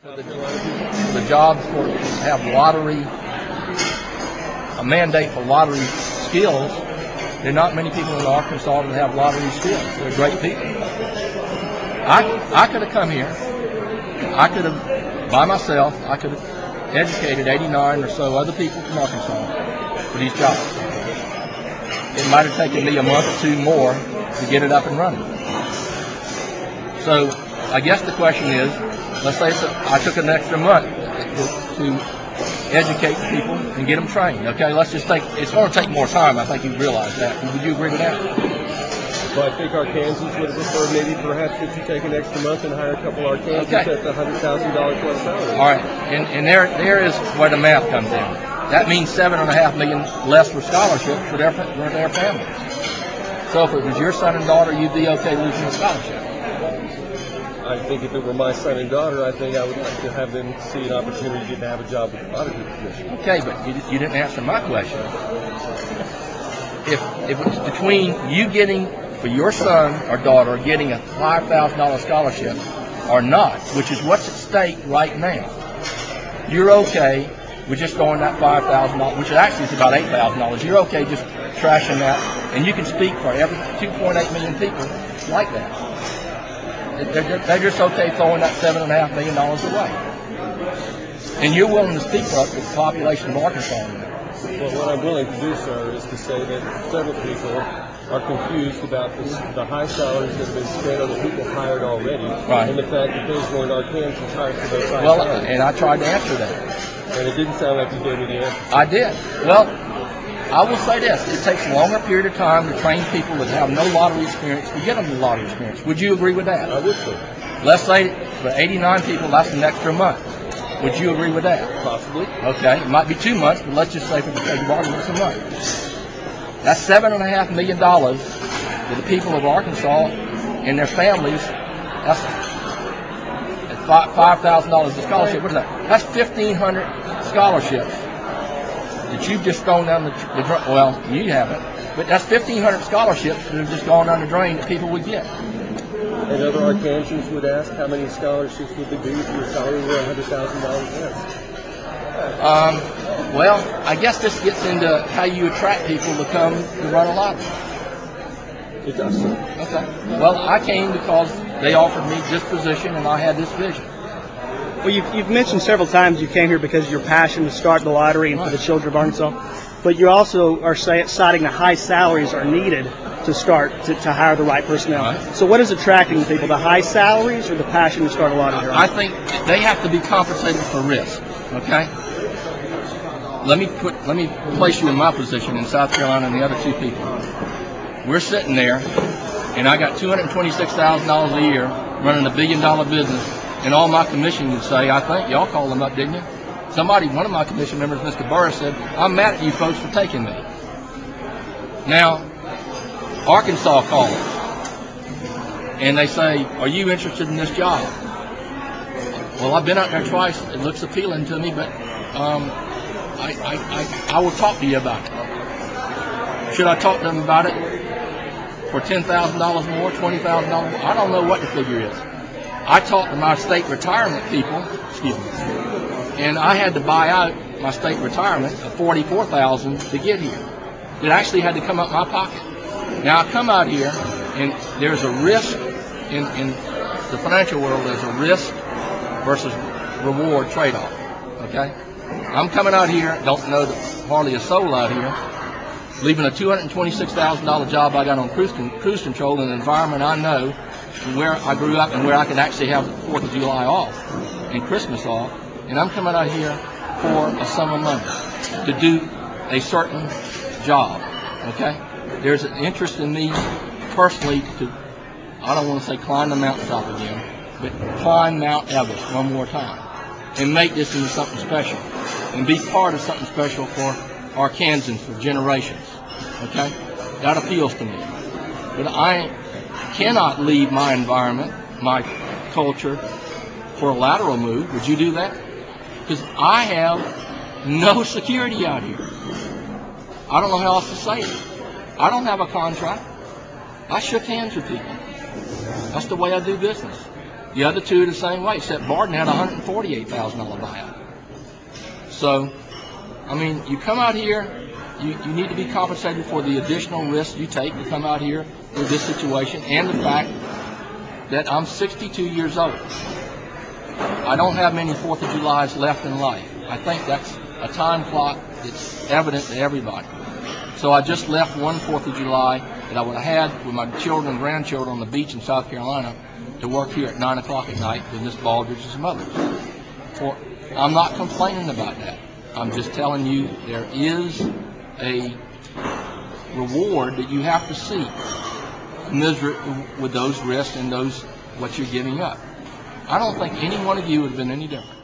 The job for to have lottery, a mandate for lottery skills. There are not many people in Arkansas that have lottery skills. They're great people. I could have come here. I could have, by myself, I could have educated 89 or so other people from Arkansas for these jobs. It might have taken me a month or two more to get it up and running. So I guess the question is, let's say I took an extra month to educate people and get them trained. Okay, let's just take, it's going to take more time. I think you realize that. Would you agree with that? Well, I think Arkansans would have preferred maybe perhaps that you take an extra month and hire a couple Arkansans at the $100,000 plus salary. All right, and there is where the math comes in. That means $7.5 million less for scholarships for their families. So if it was your son and daughter, you'd be okay losing a scholarship. I think if it were my son and daughter, I think I would like to have them see an opportunity to have a job with the Lottery Commission. Okay, but you didn't answer my question. If it's between you getting, for your son or daughter, getting a $5,000 scholarship or not, which is what's at stake right now, you're okay with just going that $5,000, which actually is about $8,000. You're okay just trashing that, and you can speak for every 2.8 million people like that. They're just okay throwing that $7.5 million away. And you're willing to speak for the population of Arkansas now. Well, what I'm willing to do, sir, is to say that several people are confused about the high salaries that have been spent on the people hired already, right, and the fact that those weren't Arkansans hired for those high salaries. And I tried to answer that. And it didn't sound like you gave me the answer. I did. Well, I will say this. It takes a longer period of time to train people that have no lottery experience to get them the lottery experience. Would you agree with that? I would, sir. Let's say for 89 people, that's an extra month. Would you agree with that? Possibly. Okay. It might be 2 months, but let's just say for the sake of argument, it's a month. That's $7.5 million to the people of Arkansas and their families. That's $5,000 a scholarship. What is that? That's 1,500 scholarships that you've just thrown down the drain. Well, you haven't, but that's 1,500 scholarships that have just gone down the drain that people would get. And other Arkansans would ask, how many scholarships would there be if your salary were $100,000 less? Well, I guess this gets into how you attract people to come to run a lottery. It does, sir. Okay. Well, I came because they offered me this position and I had this vision. Well, you've mentioned several times you came here because of your passion to start the lottery and for the children of Arkansas. But you also are citing the high salaries are needed to start to hire the right personnel. Right. So what is attracting people, the high salaries or the passion to start a lottery? I think they have to be compensated for risk. Okay. Let me place you in my position in South Carolina and the other two people. We're sitting there, and I got $226,000 a year running a $1 billion business. And all my commission would say, I think y'all called them up, didn't you? One of my commission members, Mr. Burris, said, I'm mad at you folks for taking me. Now, Arkansas calls, and they say, are you interested in this job? Well, I've been out there twice. It looks appealing to me, but I will talk to you about it. Should I talk to them about it for $10,000 more, $20,000 more? I don't know what the figure is. I talked to my state retirement people, and I had to buy out my state retirement of $44,000 to get here. It actually had to come out my pocket. Now I come out here, and there's a risk in the financial world. There's a risk versus reward trade-off. Okay, I'm coming out here, don't know hardly a soul out here, leaving a $226,000 job I got on cruise control in an environment I know, where I grew up and where I could actually have the 4th of July off and Christmas off, and I'm coming out here for a sum of money to do a certain job. Okay, there's an interest in me personally to, I don't want to say climb the mountaintop again, but climb Mount Everest one more time and make this into something special and be part of something special for Arkansans for generations. Okay, that appeals to me, but I cannot leave my environment, my culture, for a lateral move. Would you do that? Because I have no security out here. I don't know how else to say it. I don't have a contract. I shook hands with people. That's the way I do business. The other two the same way, except Barden had a $148,000 buyout. So, I mean, you come out here, you need to be compensated for the additional risk you take to come out here with this situation, and the fact that I'm 62 years old. I don't have many 4th of Julys left in life. I think that's a time clock that's evident to everybody. So I just left one 4th of July that I would have had with my children and grandchildren on the beach in South Carolina to work here at 9 o'clock at night with Miss Baldridge and some others. I'm not complaining about that. I'm just telling you there is a reward that you have to seek with those risks and those what you're giving up. I don't think any one of you would have been any different.